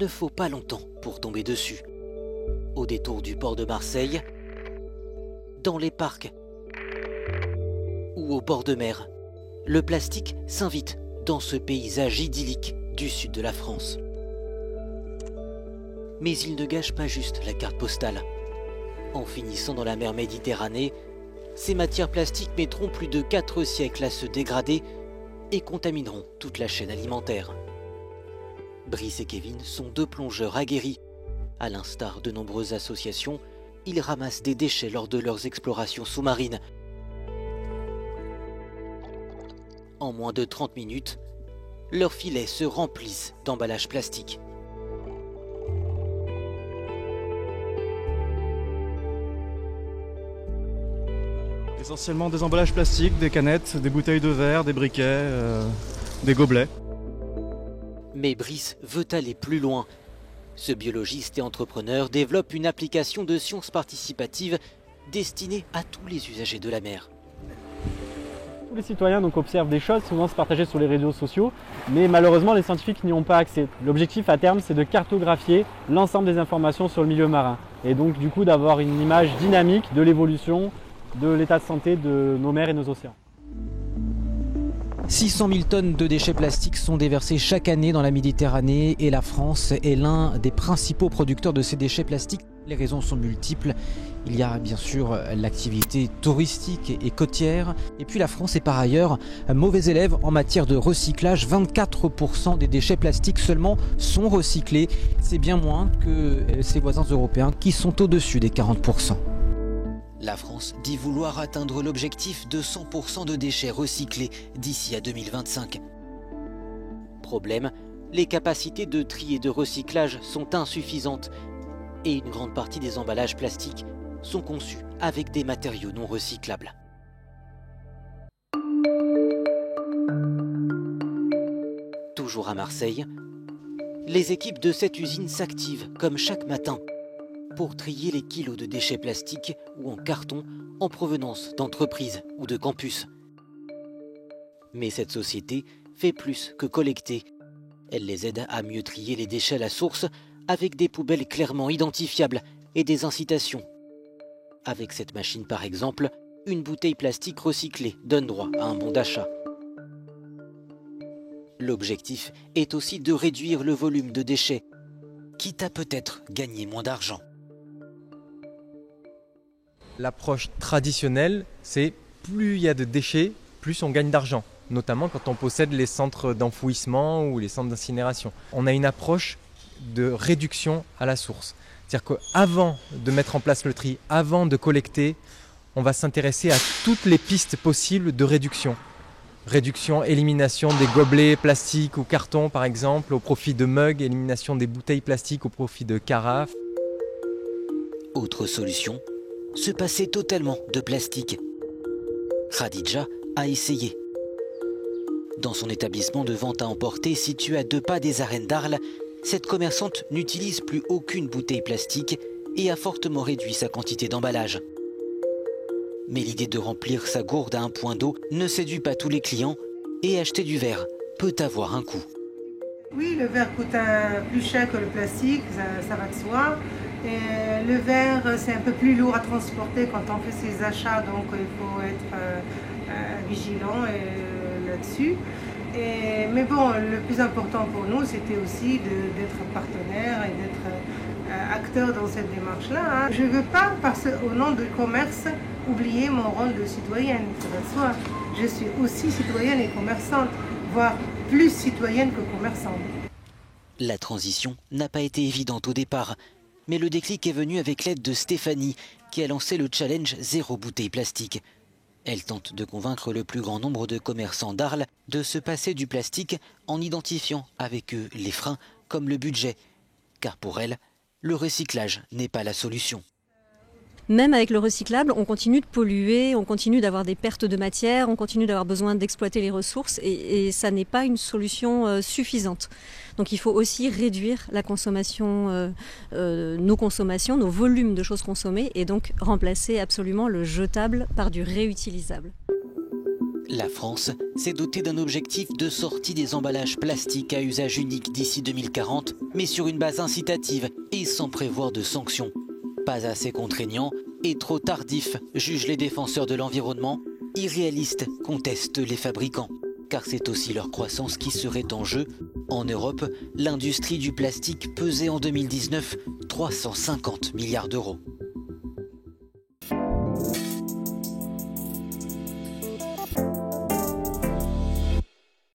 ne faut pas longtemps pour tomber dessus. Au détour du port de Marseille, dans les parcs ou au bord de mer, le plastique s'invite dans ce paysage idyllique du sud de la France. Mais il ne gâche pas juste la carte postale. En finissant dans la mer Méditerranée, ces matières plastiques mettront plus de 4 siècles à se dégrader et contamineront toute la chaîne alimentaire. Brice et Kevin sont 2 plongeurs aguerris. À l'instar de nombreuses associations, ils ramassent des déchets lors de leurs explorations sous-marines. En moins de 30 minutes, leurs filets se remplissent d'emballages plastiques. Essentiellement des emballages plastiques, des canettes, des bouteilles de verre, des briquets, des gobelets. Mais Brice veut aller plus loin. Ce biologiste et entrepreneur développe une application de sciences participatives destinée à tous les usagers de la mer. Tous les citoyens observent des choses souvent se partager sur les réseaux sociaux, mais malheureusement les scientifiques n'y ont pas accès. L'objectif à terme, c'est de cartographier l'ensemble des informations sur le milieu marin et donc du coup d'avoir une image dynamique de l'évolution de l'état de santé de nos mers et nos océans. 600 000 tonnes de déchets plastiques sont déversés chaque année dans la Méditerranée et la France est l'un des principaux producteurs de ces déchets plastiques. Les raisons sont multiples. Il y a bien sûr l'activité touristique et côtière. Et puis la France est par ailleurs un mauvais élève en matière de recyclage. 24% des déchets plastiques seulement sont recyclés. C'est bien moins que ses voisins européens qui sont au-dessus des 40%. La France dit vouloir atteindre l'objectif de 100% de déchets recyclés d'ici à 2025. Problème, les capacités de tri et de recyclage sont insuffisantes et une grande partie des emballages plastiques sont conçus avec des matériaux non recyclables. Toujours à Marseille, les équipes de cette usine s'activent comme chaque matin pour trier les kilos de déchets plastiques ou en carton en provenance d'entreprises ou de campus. Mais cette société fait plus que collecter. Elle les aide à mieux trier les déchets à la source avec des poubelles clairement identifiables et des incitations. Avec cette machine par exemple, une bouteille plastique recyclée donne droit à un bon d'achat. L'objectif est aussi de réduire le volume de déchets, quitte à peut-être gagner moins d'argent. L'approche traditionnelle, c'est plus il y a de déchets, plus on gagne d'argent, notamment quand on possède les centres d'enfouissement ou les centres d'incinération. On a une approche de réduction à la source. C'est-à-dire qu'avant de mettre en place le tri, avant de collecter, on va s'intéresser à toutes les pistes possibles de réduction. Réduction, élimination des gobelets plastiques ou cartons par exemple, au profit de mugs, élimination des bouteilles plastiques au profit de carafes. Autre solution, se passer totalement de plastique. Khadija a essayé. Dans son établissement de vente à emporter situé à 2 pas des arènes d'Arles, cette commerçante n'utilise plus aucune bouteille plastique et a fortement réduit sa quantité d'emballage. Mais l'idée de remplir sa gourde à un point d'eau ne séduit pas tous les clients et acheter du verre peut avoir un coût. Oui, le verre coûte plus cher que le plastique, ça va de soi. Et le verre, c'est un peu plus lourd à transporter quand on fait ses achats, donc il faut être vigilant là-dessus. Mais bon, le plus important pour nous, c'était aussi d'être partenaire et d'être acteur dans cette démarche-là. Je ne veux pas, au nom du commerce, oublier mon rôle de citoyenne. Ça va de soi. Je suis aussi citoyenne et commerçante, voire plus citoyenne que commerçante. La transition n'a pas été évidente au départ. Mais le déclic est venu avec l'aide de Stéphanie, qui a lancé le challenge Zéro bouteille plastique. Elle tente de convaincre le plus grand nombre de commerçants d'Arles de se passer du plastique en identifiant avec eux les freins comme le budget. Car pour elle, le recyclage n'est pas la solution. Même avec le recyclable, on continue de polluer, on continue d'avoir des pertes de matière, on continue d'avoir besoin d'exploiter les ressources et ça n'est pas une solution suffisante. Donc il faut aussi réduire la consommation, nos consommations, nos volumes de choses consommées et donc remplacer absolument le jetable par du réutilisable. La France s'est dotée d'un objectif de sortie des emballages plastiques à usage unique d'ici 2040, mais sur une base incitative et sans prévoir de sanctions. Pas assez contraignant et trop tardif, jugent les défenseurs de l'environnement. Irréaliste, contestent les fabricants, car c'est aussi leur croissance qui serait en jeu. En Europe, l'industrie du plastique pesait en 2019 350 milliards d'euros.